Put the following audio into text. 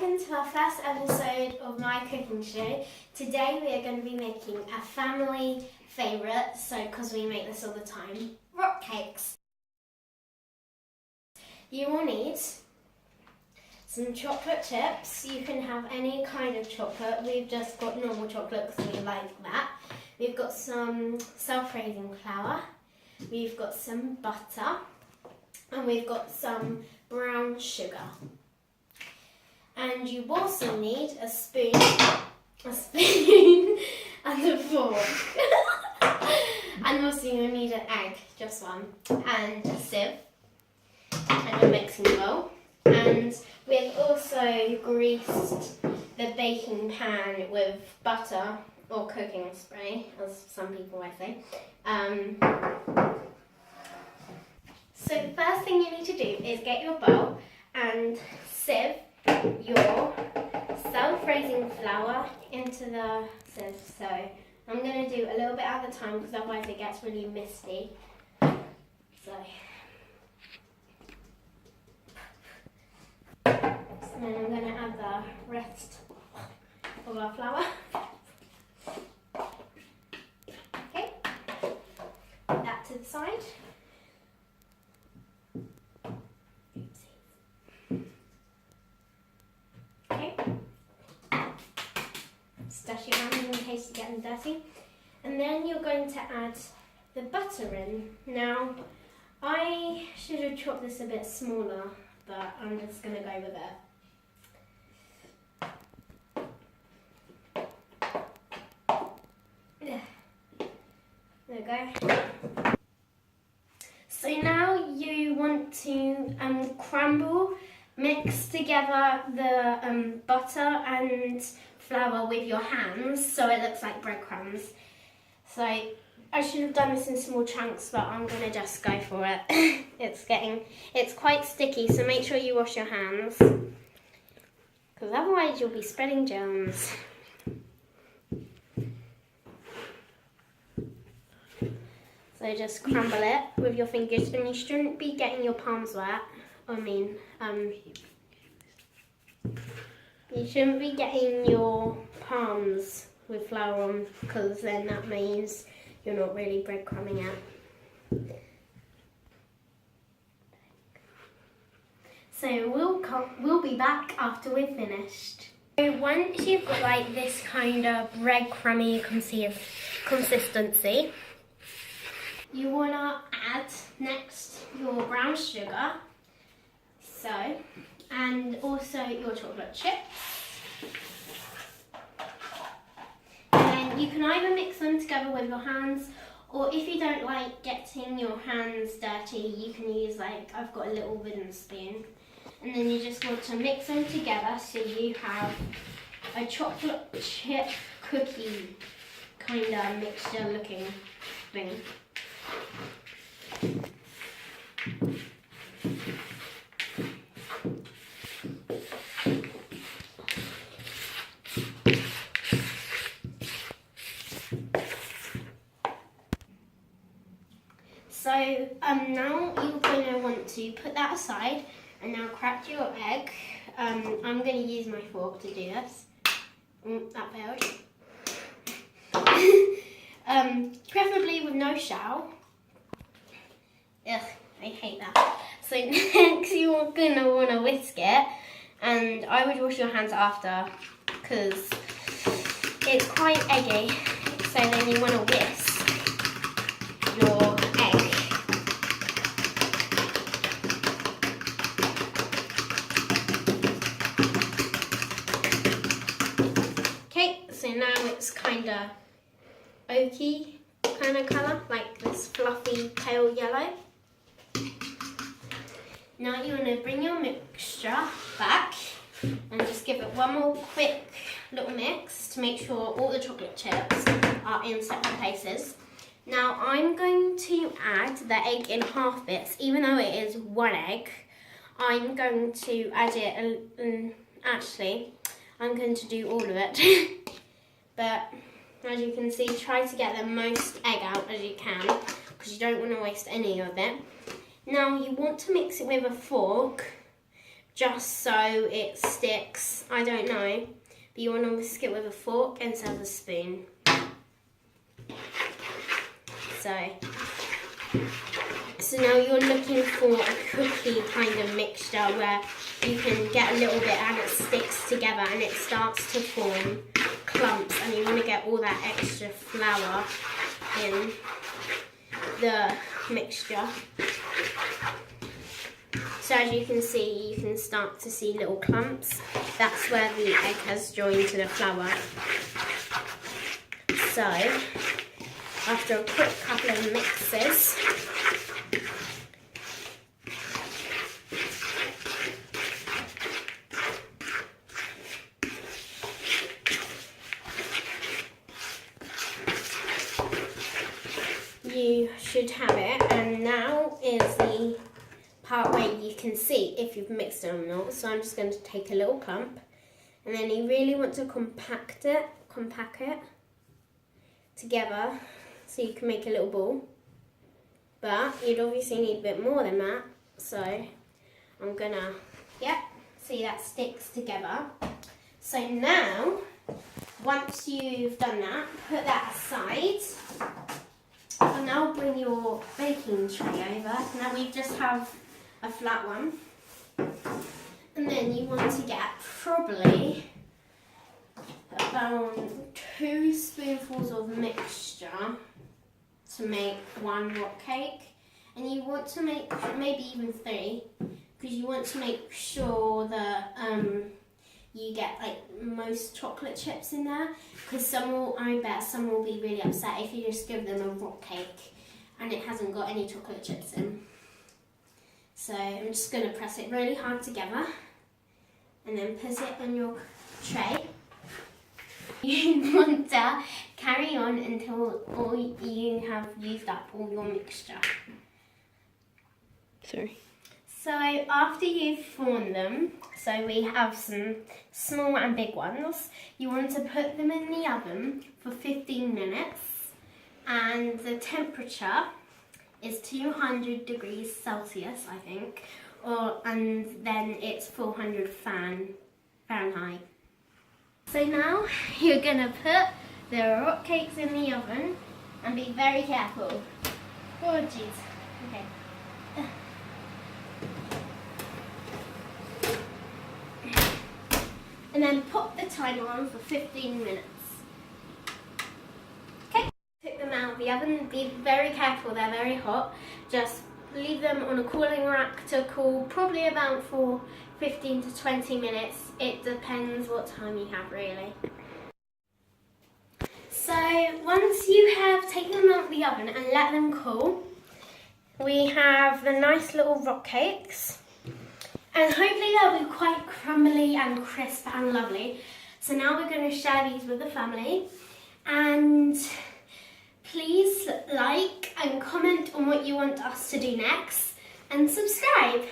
welcome to our first episode of my cooking show. Today we are going to be making a family favourite, so because we make this all the time, rock cakes. You will need some chocolate chips. You can have any kind of chocolate. We've just got normal chocolate because we like that. We've got some self-raising flour. We've got some butter. And we've got some brown sugar. And you also need a spoon and a fork. And also you need an egg, just one, and a sieve, and a mixing bowl. And we've also greased the baking pan with butter or cooking spray, as some people might say. So the first thing you need to do is get your bowl and sieve your self-raising flour into the sieve. So I'm going to do a little bit at a time because otherwise it gets really misty. So then I'm going to add the rest of our flour. Okay, put that to the side. Dash your hands in case you get them dirty. And then you're going to add the butter in. Now, I should have chopped this a bit smaller, but I'm just going to go with it. There we go. So now you want to mix together the butter and flour with your hands so it looks like breadcrumbs. So I should have done this in small chunks, but I'm going to just go for it. It's quite sticky, so make sure you wash your hands because otherwise you'll be spreading germs. So just crumble it with your fingers, and you shouldn't be getting your palms wet. You shouldn't be getting your palms with flour on because then that means you're not really breadcrumbing it. So we'll be back after we've finished. So once you've got like this kind of breadcrumby consistency, you want to add next your brown sugar. And also your chocolate chips. And then you can either mix them together with your hands, or if you don't like getting your hands dirty, you can use I've got a little wooden spoon. And then you just want to mix them together so you have a chocolate chip cookie kind of mixture looking thing. So now you're going to want to put that aside and now crack your egg. I'm going to use my fork to do this. That failed. Preferably with no shell. Ugh, I hate that. So next you're going to want to whisk it, and I would wash your hands after because it's quite eggy. So then you want to whisk your egg. Okay, so now it's kind of oaky kind of colour, like this fluffy pale yellow. Now you want to bring your mixture back and just give it one more quick little mix to make sure all the chocolate chips are in separate places. Now I'm going to add the egg in half bits, even though it is one egg. I'm going to add it, actually I'm going to do all of it. But as you can see, try to get the most egg out as you can because you don't want to waste any of it. Now you want to mix it with a fork just so it sticks. I don't know, but you want to whisk it with a fork instead of a spoon. So now you're looking for a cookie kind of mixture where you can get a little bit and it sticks together and it starts to form clumps, and you want to get all that extra flour in the mixture. So as you can see, you can start to see little clumps. That's where the egg has joined to the flour. So after a quick couple of mixes, you should have it, and now is the part where you can see if you've mixed it or not. So I'm just going to take a little clump, and then you really want to compact it together so you can make a little ball. But you'd obviously need a bit more than that, so I'm gonna, see that sticks together. So now, once you've done that, put that aside. And now bring your baking tray over. Now we just have a flat one. And then you want to get probably about 2 spoonfuls of mixture to make one rock cake. And you want to make maybe even 3, because you want to make sure that you get like most chocolate chips in there, because I bet some will be really upset if you just give them a rock cake and it hasn't got any chocolate chips in. So I'm just going to press it really hard together and then put it on your tray. You want to carry on until you have used up all your mixture. Sorry. So after you've formed them, so we have some small and big ones, you want to put them in the oven for 15 minutes, and the temperature is 200 degrees Celsius, I think, and then it's 400 Fahrenheit. So now you're going to put the rock cakes in the oven and be very careful. Oh jeez, okay. And then pop the timer on for 15 minutes. Okay, take them out of the oven. Be very careful, they're very hot. Just leave them on a cooling rack to cool, probably about for 15 to 20 minutes. It depends what time you have, really. So once you have taken them out of the oven and let them cool, we have the nice little rock cakes. And hopefully they'll be quite crumbly and crisp and lovely. So now we're going to share these with the family. And please like and comment on what you want us to do next. And subscribe.